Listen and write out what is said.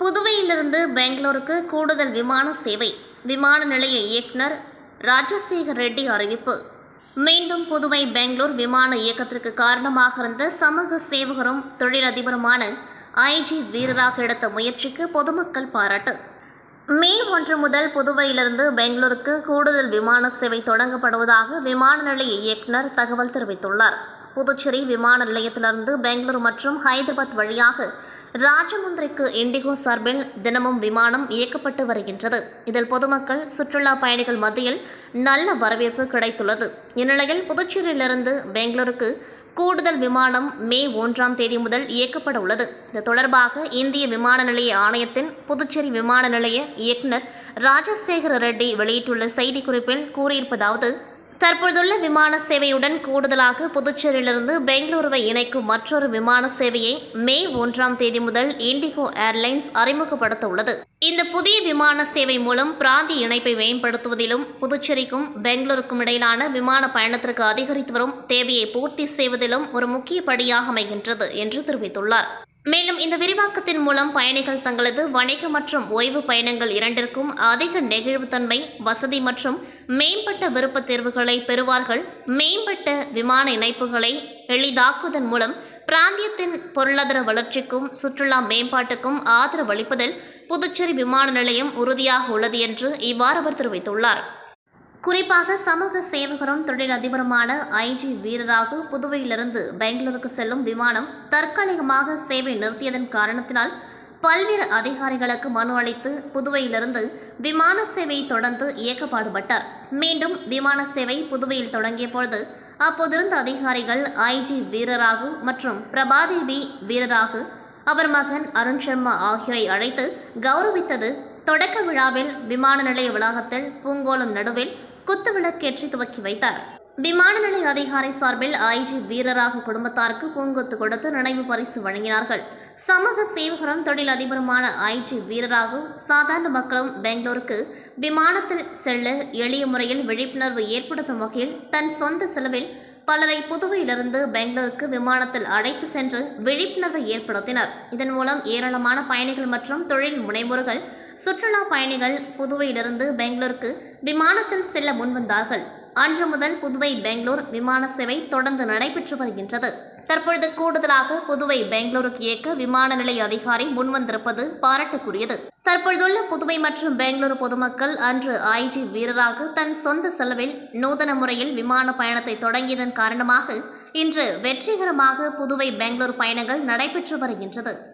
புதுவையிலிருந்து பெங்களூருக்கு கூடுதல் விமான சேவை. விமான நிலைய இயக்குனர் ராஜசேகர் ரெட்டி அறிவிப்பு. மீண்டும் புதுவை பெங்களூர் விமான இயக்கத்திற்கு காரணமாக இருந்த சமூக சேவகரும் தொழிலதிபருமான ஐஜி வீரராக எடுத்த முயற்சிக்கு பொதுமக்கள் பாராட்டு. மே 1 முதல் புதுவையிலிருந்து பெங்களூருக்கு கூடுதல் விமான சேவை தொடங்கப்படுவதாக விமான நிலைய இயக்குனர் தகவல் தெரிவித்துள்ளார். புதுச்சேரி விமான நிலையத்திலிருந்து பெங்களூரு மற்றும் ஹைதராபாத் வழியாக ராஜமுந்திரிக்கு இண்டிகோ சார்பில் தினமும் விமானம் இயக்கப்பட்டு வருகின்றது. இதில் பொதுமக்கள், சுற்றுலா பயணிகள் மத்தியில் நல்ல வரவேற்பு கிடைத்துள்ளது. இந்நிலையில் புதுச்சேரியிலிருந்து பெங்களூருக்கு கூடுதல் விமானம் மே 1ஆம் தேதி முதல் இயக்கப்பட உள்ளது. இது தொடர்பாக இந்திய விமான நிலைய ஆணையத்தின் புதுச்சேரி விமான நிலைய இயக்குனர் ராஜசேகர ரெட்டி வெளியிட்டுள்ள செய்திக்குறிப்பில் கூறியிருப்பதாவது: தற்போதுள்ள விமான சேவையுடன் கூடுதலாக புதுச்சேரியிலிருந்து பெங்களூருவை இணைக்கும் மற்றொரு விமான சேவையை மே 1ஆம் தேதி முதல் இண்டிகோ ஏர்லைன்ஸ் அறிமுகப்படுத்த உள்ளது. இந்த புதிய விமான சேவை மூலம் பிராந்திய இணைப்பை மேம்படுத்துவதிலும் புதுச்சேரிக்கும் பெங்களூருக்கும் இடையிலான விமான பயணத்திற்கு அதிகரித்து வரும் தேவையை பூர்த்தி செய்வதிலும் ஒரு முக்கிய படியாக அமைகின்றது என்று தெரிவித்துள்ளார். மேலும் இந்த விரிவாக்கத்தின் மூலம் பயணிகள் தங்களது வணிக மற்றும் ஓய்வு பயணங்கள் இரண்டிற்கும் அதிக நெகிழ்வுத்தன்மை, வசதி மற்றும் மேம்பட்ட விருப்ப தேர்வுகளை பெறுவார்கள். மேம்பட்ட விமான இணைப்புகளை எளிதாக்குவதன் மூலம் பிராந்தியத்தின் பொருளாதார வளர்ச்சிக்கும் சுற்றுலா மேம்பாட்டுக்கும் ஆதரவு அளிப்பதில் புதுச்சேரி விமான நிலையம் உறுதியாக உள்ளது என்று இவ்வாறு அவர் தெரிவித்துள்ளார். குறிப்பாக சமூக சேவகரும் தொழிலதிபருமான ஐஜி வீரராக புதுவையிலிருந்து பெங்களூருக்கு செல்லும் விமானம் தற்காலிகமாக சேவை நிறுத்தியதன் காரணத்தினால் பல்வேறு அதிகாரிகளுக்கு மனு அளித்து புதுவையிலிருந்து விமான சேவை தொடர்ந்து இயக்க பாடுபட்டார். மீண்டும் விமான சேவை புதுவையில் தொடங்கிய பொழுது அப்போதிருந்த அதிகாரிகள் ஐஜி வீரராகு மற்றும் பிரபாதேவி வீரராகு, அவர் மகன் அருண் சர்மா ஆகியோரை அழைத்து கௌரவித்தது. தொடக்க விழாவில் விமான நிலைய வளாகத்தில் பூங்கோளம் நடுவில் குத்துவிளக்கேற்றி துவக்கி வைத்தார். விமான நிலைய அதிகாரி சார்பில் ஐஜி வீரராக குடும்பத்தாருக்கு பூங்கொத்து கொடுத்து நினைவு பரிசு வழங்கினார்கள். சமூக சேவகரும் தொழிலதிபருமான ஐஜி வீரராக சாதாரண மக்களும் பெங்களூருக்கு விமானத்தில் செல்ல எளிய முறையில் விழிப்புணர்வு ஏற்படுத்தும் வகையில் தன் சொந்த செலவில் பலரை புதுவையிலிருந்து பெங்களூருக்கு விமானத்தில் அழைத்து சென்று விழிப்புணர்வை ஏற்படுத்தினர். இதன் மூலம் ஏராளமான பயணிகள் மற்றும் தொழில் முனைவோர்கள், சுற்றுலா பயணிகள் புதுவையிலிருந்து பெங்களூருக்கு விமானத்தில் செல்ல முன்வந்தார்கள். அன்று முதல் புதுவை பெங்களூர் விமான சேவை தொடர்ந்து நடைபெற்று வருகின்றது. தற்பொழுது கூடுதலாக புதுவை பெங்களூருக்கு இயக்க விமான நிலைய அதிகாரி முன்வந்திருப்பது பாராட்டுக்குரியது. தற்பொழுதுள்ள புதுவை மற்றும் பெங்களூரு பொதுமக்கள் அன்று ஐஜி வீரராக தன் சொந்த செலவில் நூதன முறையில் விமான பயணத்தை தொடங்கியதன் காரணமாக இன்று வெற்றிகரமாக புதுவை பெங்களூர் பயணங்கள் நடைபெற்று வருகின்றது.